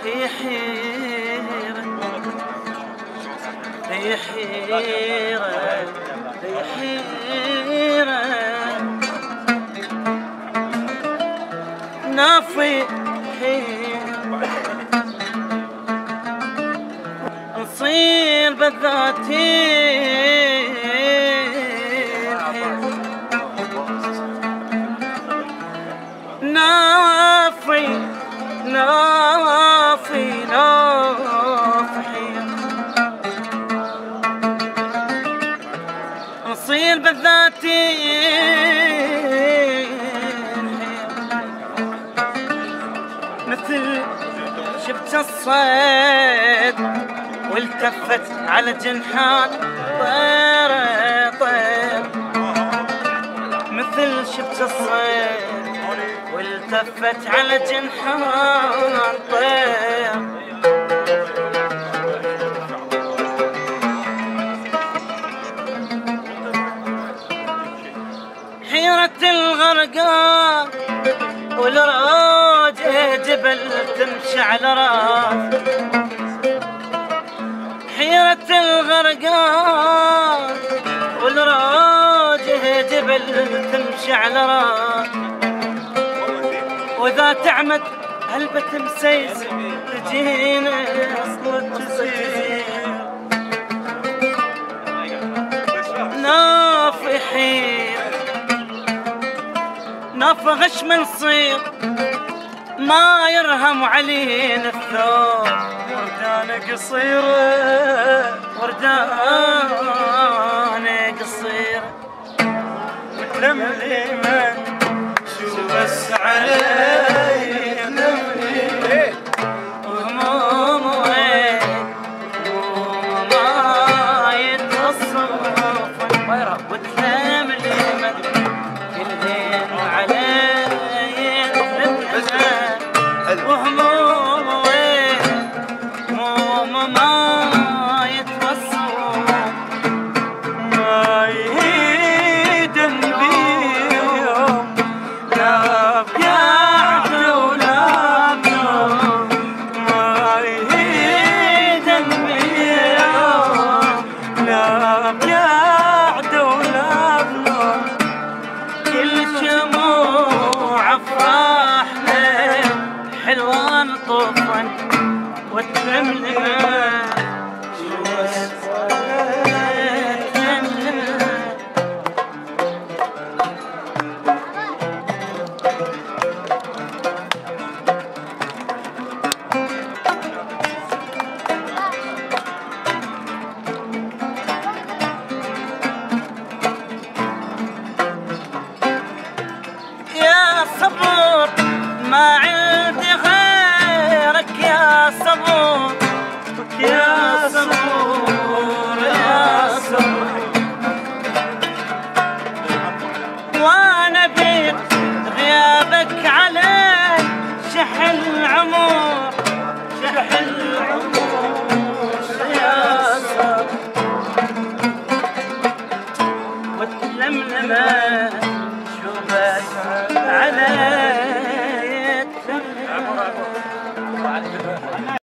في حيرة في حيرة في حيرة نافي حيرة نصير بالذاتين نافي نافي نافي نصير بالذاتين مثل شفت الصيد والتفت على جنحات طير طير مثل شفت الصيد والتفت على جنحات طير حيرة الغرقان والراجع جبل تمشي على راس حيرة الغرقان والراجع جبل تمشي على راس وإذا تعمد هلبة مسيس تجينا أصل تصير نافحين ناف غش من صير ما يرهم علينا الثوب وردانة قصيرة وردانة قصيرة وتلملمة شو بس علي وهموم ما يتصفن وتلملمة كلهن علي وهموم ما يتوصل ما يهيدن بيهم لا بيعد ولا بنوم ما يهيدن بيهم لا بيعد ولا بنوم كل شموع افراحنا حلوان طوفن وتلملمه يا صبر ما